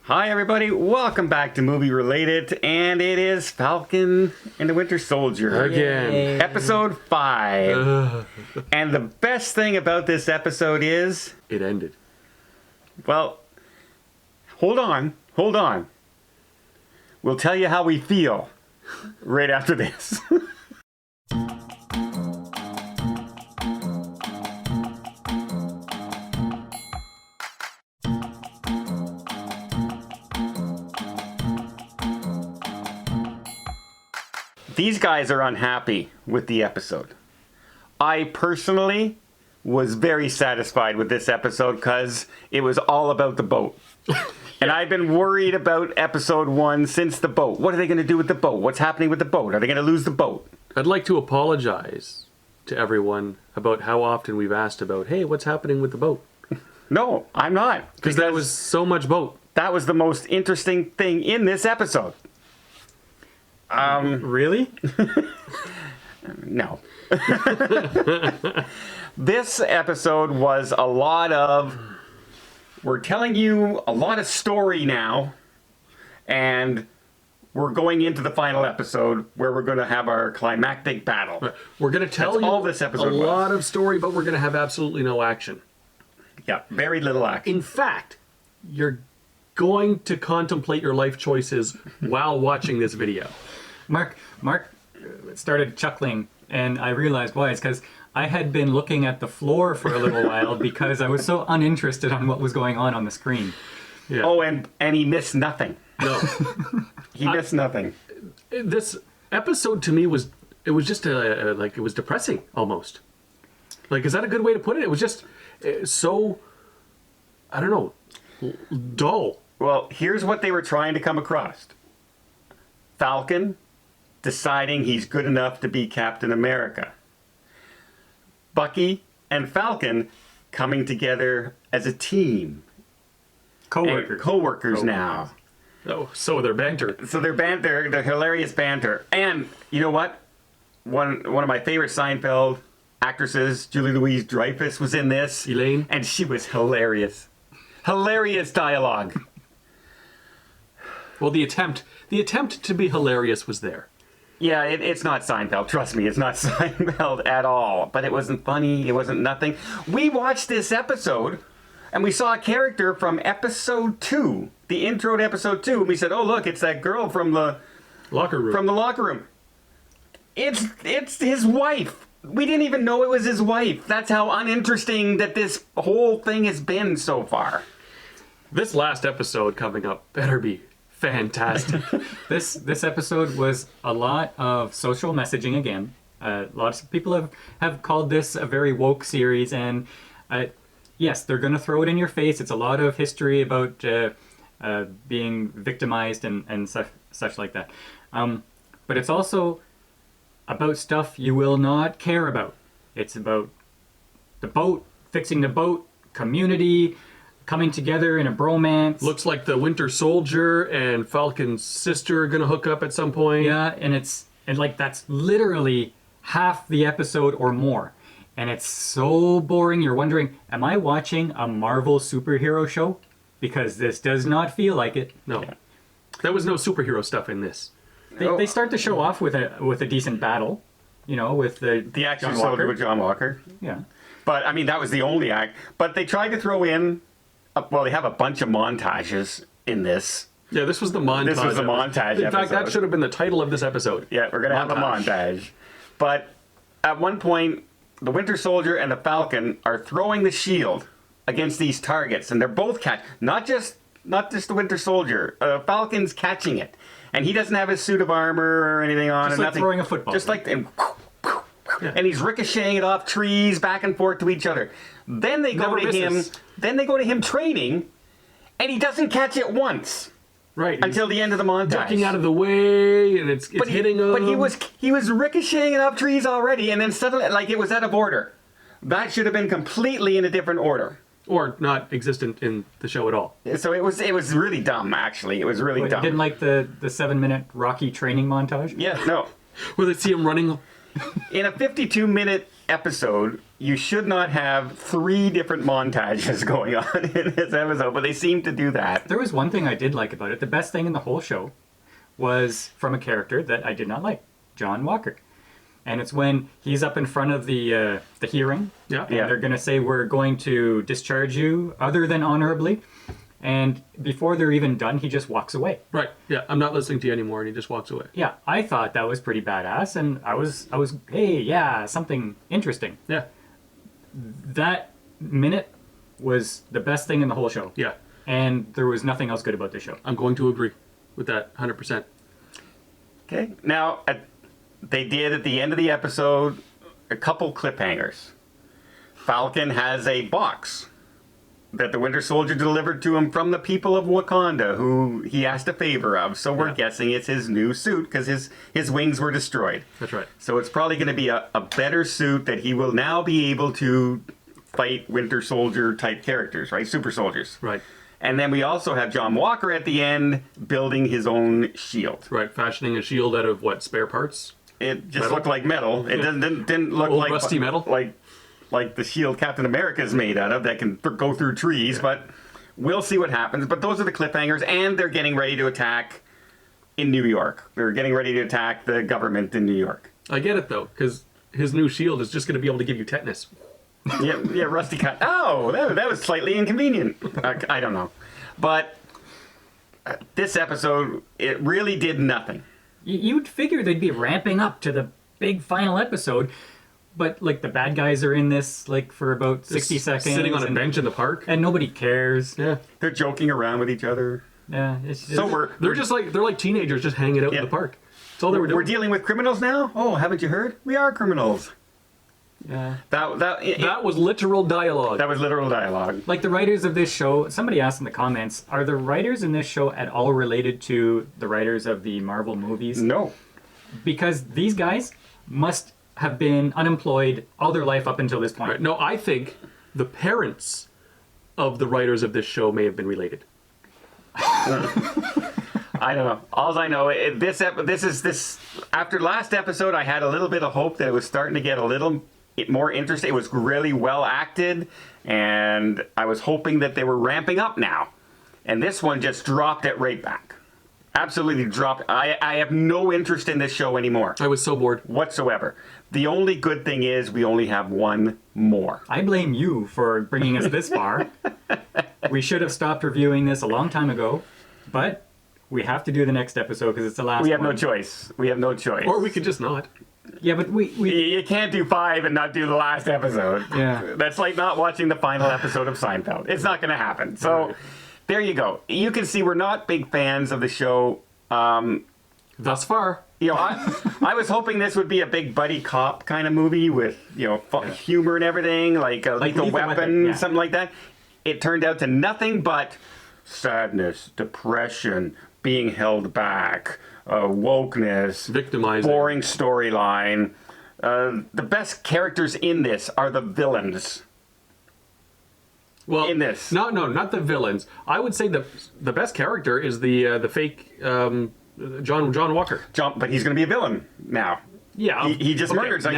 Hi everybody, welcome back to Movie Related, and it is Falcon and the Winter Soldier. Again. Episode 5. And the best thing about this episode is... It ended. Well, hold on. We'll tell you how we feel right after this. These guys are unhappy with the episode. I personally was very satisfied with this episode because it was all about the boat. And I've been worried about episode 1 since the boat. What are they going to do with the boat? What's happening with the boat? Are they going to lose the boat? I'd like to apologize to everyone about how often we've asked about, hey, what's happening with the boat? No, I'm not. Because that was so much boat. That was the most interesting thing in this episode. Really? No. This episode was a lot of... We're telling you a lot of story now, and we're going into the final episode where we're going to have our climactic battle. We're going to tell you all this episode a lot of story, but we're going to have absolutely no action. Yeah, very little action. In fact, you're going to contemplate your life choices while watching this video. Mark started chuckling, and I realized why. It's because I had been looking at the floor for a little while because I was so uninterested on what was going on the screen. Yeah. Oh, and he missed nothing. No. He missed nothing. This episode to me was just like, it was depressing almost. Like, is that a good way to put it? It was just so, I don't know, dull. Well, here's what they were trying to come across. Falcon deciding he's good enough to be Captain America. Bucky and Falcon coming together as a team. Co-workers now. Oh, so their banter. So they're hilarious banter. And you know what? One of my favorite Seinfeld actresses, Julie Louis-Dreyfus, was in this. Elaine. And she was hilarious. Hilarious dialogue. Well, the attempt to be hilarious was there. Yeah, it's not Seinfeld. Trust me, it's not Seinfeld at all. But it wasn't funny. It wasn't nothing. We watched this episode, and we saw a character from episode 2, the intro to episode 2. And we said, "Oh, look, it's that girl from the Locker room." From the locker room. It's his wife. We didn't even know it was his wife. That's how uninteresting that this whole thing has been so far. This last episode coming up better be fantastic. This episode was a lot of social messaging again. Lots of people have called this a very woke series, and yes, they're going to throw it in your face. It's a lot of history about being victimized and such like that. But it's also about stuff you will not care about. It's about the boat, fixing the boat, community, coming together in a bromance. Looks like the Winter Soldier and Falcon's sister are gonna hook up at some point. Yeah, and like that's literally half the episode or more. And it's so boring. You're wondering, am I watching a Marvel superhero show? Because this does not feel like it. No. Yeah. There was no superhero stuff in this. They start the show off with a decent battle, with the action soldier with John Walker. Yeah. But I mean, that was the only act. But they tried to throw in, they have a bunch of montages in this. Yeah, this was the montage. This was the montage episode. In fact, that should have been the title of this episode. Yeah, we're gonna have a montage. But at one point, the Winter Soldier and the Falcon are throwing the shield against these targets, and they're both not just the Winter Soldier. Falcon's catching it, and he doesn't have his suit of armor or anything on. Just and like nothing. throwing a football. Just like and he's ricocheting it off trees back and forth to each other. Then they go to him. Then they go to him training, and he doesn't catch it once. Right. Until the end of the montage. Ducking out of the way, and it's hitting him. But he was ricocheting it off trees already, and then suddenly, like, it was out of order. That should have been completely in a different order. Or not existent in the show at all. So it was really dumb, actually. It was really dumb. You didn't like the 7-minute Rocky training montage? Yeah, no. Where they see him running In a 52-minute episode, you should not have 3 different montages going on in this episode, but they seem to do that. There was one thing I did like about it. The best thing in the whole show was from a character that I did not like, John Walker. And it's when he's up in front of the hearing, Yeah. and they're going to say, we're going to discharge you other than honorably. And before they're even done, he just walks away. Right. Yeah. I'm not listening to you anymore, and he just walks away. Yeah, I thought that was pretty badass, and I was, hey, yeah, something interesting. Yeah. That minute was the best thing in the whole show. Yeah. And there was nothing else good about the show. I'm going to agree with that 100%. Okay. Now, they did at the end of the episode a couple cliffhangers. Falcon has a box that the Winter Soldier delivered to him from the people of Wakanda, who he asked a favor of. So we're guessing it's his new suit because his wings were destroyed. That's right. So it's probably going to be a better suit that he will now be able to fight Winter Soldier type characters, right? Super soldiers. Right. And then we also have John Walker at the end building his own shield. Right. Fashioning a shield out of what? Spare parts? It just Metal? looked like metal. It didn't look Old like rusty metal? like the shield Captain America is made out of that can go through trees. But we'll see what happens. But those are the cliffhangers, and they're getting ready to attack in New York. They're getting ready to attack the government in New York. I get it, though, because his new shield is just going to be able to give you tetanus. Yeah, rusty cut. Oh, that was slightly inconvenient. I don't know, but this episode, it really did nothing. You'd figure they'd be ramping up to the big final episode, but like the bad guys are in this like for about 60 seconds, Sitting on a bench in the park. and nobody cares. Yeah. They're joking around with each other. Yeah, it's just, So They're like teenagers just hanging out Yeah. in the park. That's all they were doing. we're dealing with criminals now. Oh, haven't you heard? We are criminals. yeah. That was literal dialogue. That was literal dialogue. Like the writers of this show, somebody asked in the comments, are the writers in this show at all related to the writers of the Marvel movies? No. Because these guys must have been unemployed all their life up until this point. Right. No, I think the parents of the writers of this show may have been related. I don't know. All I know, this after last episode, I had a little bit of hope that it was starting to get a little more interesting. It was really well acted, and I was hoping that they were ramping up now. And this one just dropped it right back. Absolutely dropped. I have no interest in this show anymore I was so bored. whatsoever. The only good thing is we only have one more. I blame you for bringing us this far. We should have stopped reviewing this a long time ago, but we have to do the next episode because it's the last We have no one. choice. We have no choice. Or we could just not. Yeah, but we You can't do 5 and not do the last episode. Yeah. That's like not watching the final episode of Seinfeld. It's not going to happen. So there you go. You can see we're not big fans of the show. Thus far. You know, I was hoping this would be a big buddy cop kind of movie with, you know, humor and everything, like a Lethal Weapon, yeah. something like that. It turned out to nothing but sadness, depression, being held back, wokeness, Victimizing. boring storyline. The best characters in this are the villains. Well, In this. No, not the villains. I would say the best character is the fake John Walker. But he's going to be a villain now. Yeah. He just okay, murdered. So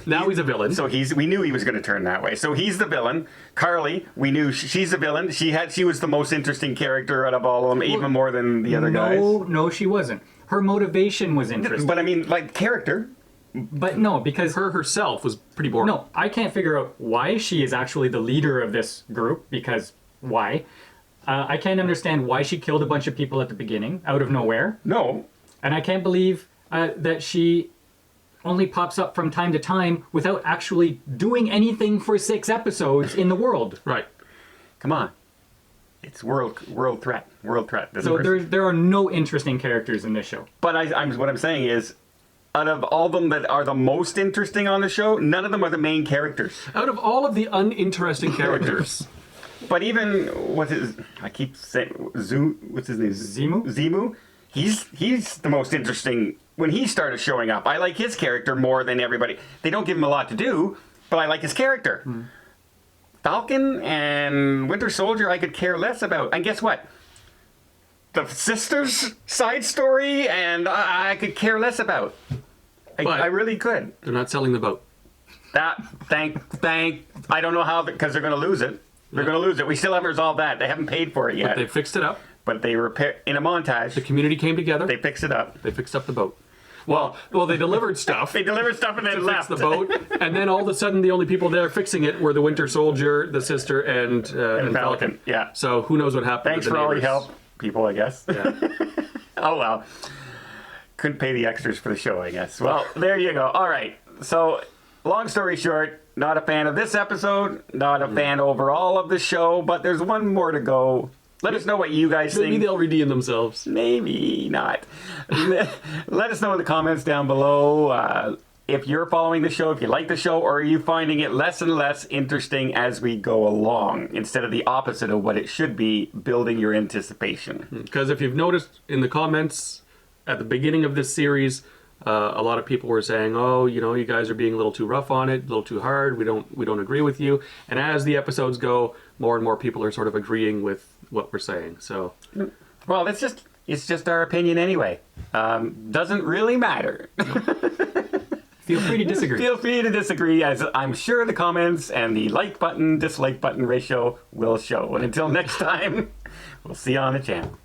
now he's a villain. So we knew he was going to turn that way. So he's the villain. Carly, we knew she's the villain. She was the most interesting character out of all of them, even more than the other guys. No, she wasn't. Her motivation was interesting. But I mean, like character. But no, because Her herself was pretty boring. no, I can't figure out why she is actually the leader of this group, because why? I can't understand why she killed a bunch of people at the beginning, out of nowhere. No. And I can't believe that she only pops up from time to time without actually doing anything for 6 episodes in the world. Right. Come on. It's world threat. World threat. Doesn't So person- there are no interesting characters in this show. But what I'm saying is, out of all of them that are the most interesting on the show, none of them are the main characters. Out of all of the uninteresting characters, But even I keep saying what's his name? Zemu? Zemu. He's the most interesting when he started showing up. I like his character more than everybody. They don't give him a lot to do, but I like his character. Falcon and Winter Soldier I could care less about. And guess what? The sisters side story and I could care less about. I really could. They're not selling the boat. Thank. I don't know how, because they're going to lose it. They're going to lose it. We still haven't resolved that. They haven't paid for it yet. But they fixed it up. But they repair in a montage. The community came together. They fixed it up. They fixed up the boat. Well, they delivered stuff. They delivered stuff and then to left fix the boat, and then all of a sudden, the only people there fixing it were the Winter Soldier, the sister, and Falcon. Yeah. So who knows what happened? Thanks with for the all your neighbors. help, people. I guess. Yeah. Oh well. Couldn't pay the extras for the show, I guess. Well, there you go. All right. So, long story short, not a fan of this episode. Not a fan overall of the show. But there's one more to go. Let us know what you guys think. Maybe they'll redeem themselves. Maybe not. Let us know in the comments down below if you're following the show, if you like the show, or are you finding it less and less interesting as we go along, instead of the opposite of what it should be, building your anticipation. Because if you've noticed in the comments at the beginning of this series, a lot of people were saying, "Oh, you guys are being a little too rough on it, a little too hard. We don't agree with you." And as the episodes go, more and more people are sort of agreeing with what we're saying. So, well, it's just our opinion anyway. Doesn't really matter. Feel free to disagree. Feel free to disagree, as I'm sure the comments and the like button, dislike button ratio will show. And until next time, we'll see you on the channel.